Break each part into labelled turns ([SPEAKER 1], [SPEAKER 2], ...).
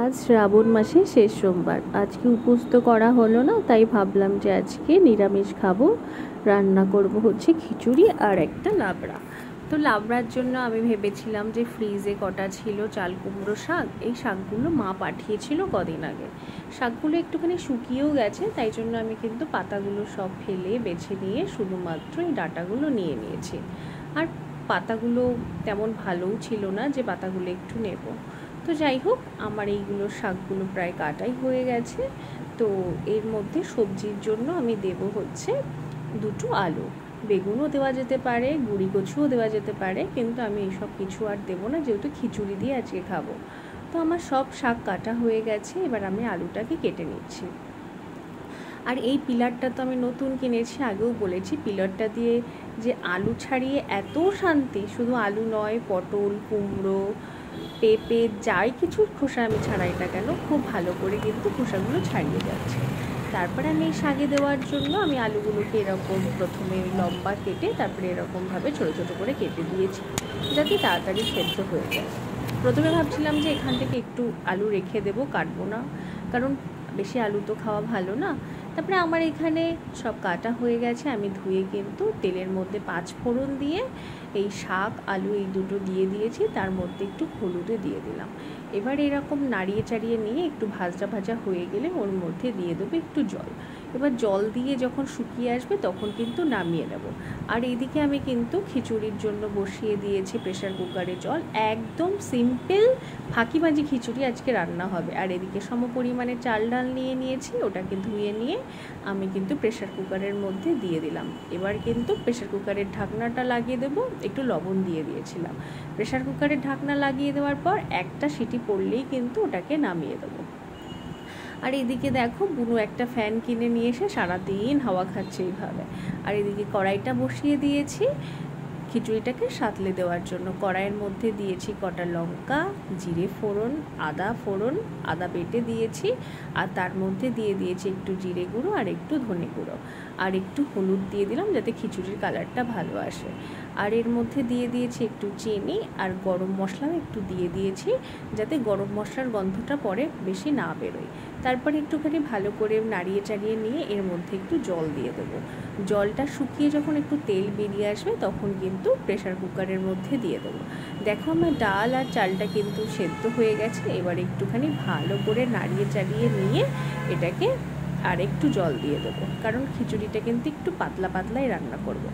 [SPEAKER 1] আজ শ্রাবণ মাসের শেষ সোমবার। আজকে উপোস তো করা হলো না, তাই ভাবলাম যে আজকে নিরামিষ খাবো। রান্না করব হচ্ছে খিচুড়ি আর একটা লাবড়া। তো লাবড়ার জন্য আমি ভেবেছিলাম যে ফ্রিজে কটা ছিল চাল কুমড়ো শাক, এই শাকগুলো মা পাঠিয়েছিল কদিন আগে। শাকগুলো একটুখানি শুকিয়েও গেছে, তাই জন্য আমি কিন্তু পাতাগুলো সব ফেলে বেছে নিয়ে শুধুমাত্র এই ডাঁটাগুলো নিয়ে নিয়েছি। আর পাতাগুলো তেমন ভালোও ছিল না যে পাতাগুলো একটু নেব। তো যাই হোক, আমার এইগুলো শাকগুলো প্রায় কাটাই হয়ে গেছে। তো এর মধ্যে সবজির জন্য আমি দেব হচ্ছে দুটো আলু। বেগুনও দেওয়া যেতে পারে, গুঁড়ি কচুও দেওয়া যেতে পারে, কিন্তু আমি এইসব কিছু আর দেবো না, যেহেতু খিচুড়ি দিয়ে আজকে খাবো। তো আমার সব শাক কাটা হয়ে গেছে, এবার আমি আলুটাকে কেটে নিচ্ছি। আর এই পিলারটা তো আমি নতুন কিনেছি, আগেও বলেছি। পিলারটা দিয়ে যে আলু ছাড়িয়ে এত শান্তি, শুধু আলু নয়, পটল, কুমড়ো, পেঁপে, যাই কিছুর খোসা আমি ছাড়াইটা কেন, খুব ভালো করে কিন্তু খোসাগুলো ছাড়িয়ে যাচ্ছে। তারপরে আমি এই শাকে দেওয়ার জন্য আমি আলুগুলোকে এরকম প্রথমে লম্বা কেটে তারপরে এরকমভাবে ছোটো ছোটো করে কেটে দিয়েছি, যাতে তাড়াতাড়ি সেদ্ধ হয়ে যায়। প্রথমে ভাবছিলাম যে এখান থেকে একটু আলু রেখে দেবো, কাটবো না, কারণ বেশি আলু তো খাওয়া ভালো না। তারপরে আমার এখানে সব কাটা হয়ে গেছে, আমি ধুয়ে কিন্তু তেলের মধ্যে 5 ফোড়ন দিয়ে এই শাক আলু এই দুটো দিয়ে দিয়েছি, তার মধ্যে একটু হলুদে দিয়ে দিলাম। এবার এরকম নাড়িয়ে চাড়িয়ে নিয়ে একটু ভাজা ভাজা হয়ে গেলে ওর মধ্যে দিয়ে দেবো একটু জল। এবার জল দিয়ে যখন শুকিয়ে আসবে তখন কিন্তু নামিয়ে নেব। আর এইদিকে আমি কিন্তু খিচুড়ির জন্য বসিয়ে দিয়েছি প্রেশার কুকারে জল। একদম সিম্পল ফাঁকিবাজি খিচুড়ি আজকে রান্না হবে। আর এদিকে সমপরিমাণে চাল ডাল নিয়ে নিয়েছি, ওটাকে ধুয়ে নিয়ে আমি কিন্তু প্রেশার কুকারের মধ্যে দিয়ে দিলাম। এবার কিন্তু প্রেশার কুকারের ঢাকনাটা লাগিয়ে দেবো, একটু লবণ দিয়ে দিয়েছিলাম। প্রেশার কুকারের ঢাকনা লাগিয়ে দেওয়ার পর একটা সিটি পড়লেই কিন্তু ওটাকে নামিয়ে দেবো। আর এদিকে দেখো, বুনু একটা ফ্যান কিনে নিয়ে এসে সারাদিন হাওয়া খাচ্ছে এইভাবে। আর এদিকে কড়াইটা বসিয়ে দিয়েছি খিচুড়িটাকে সাতলে দেওয়ার জন্য। কড়াইয়ের মধ্যে দিয়েছি কটা লঙ্কা, জিরে ফোড়ন, আদা বেটে দিয়েছি। আর তার মধ্যে দিয়ে দিয়েছি একটু জিরে গুঁড়ো আর একটু ধনে গুঁড়ো, আর একটু হলুদ দিয়ে দিলাম যাতে খিচুড়ির কালারটা ভালো আসে। আর এর মধ্যে দিয়ে দিয়েছি একটু চিনি, আর গরম মশলাও একটু দিয়ে দিয়েছি, যাতে গরম মশলার গন্ধটা পরে বেশি না বেরোয়। তারপর একটুখানি ভালো করে নাড়িয়ে চাড়িয়ে নিয়ে এর মধ্যে একটু জল দিয়ে দেবো। জলটা শুকিয়ে যখন একটু তেল বেরিয়ে আসবে তখন কিন্তু প্রেশার কুকারের মধ্যে দিয়ে দেবো। দেখো, আমার ডাল আর চালটা কিন্তু সেদ্ধ হয়ে গেছে। এবার একটুখানি ভালো করে নাড়িয়ে চাড়িয়ে নিয়ে এটাকে আর একটু জল দিয়ে দেবো, কারণ খিচুড়িটা কিন্তু একটু পাতলা পাতলাই রান্না করব।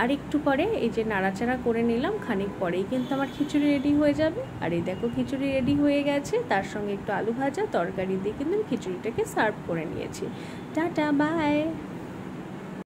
[SPEAKER 1] আর একটু পরে এই যে নাড়াচাড়া করে নিলাম, খানিক পরেই কিন্তু আমার খিচুড়ি রেডি হয়ে যাবে। আর এই দেখো, খিচুড়ি রেডি হয়ে গেছে, তার সঙ্গে একটু আলু ভাজা তরকারি দিয়ে কিন্তু খিচুড়িটাকে সার্ভ করে নিয়েছি। Tata, by.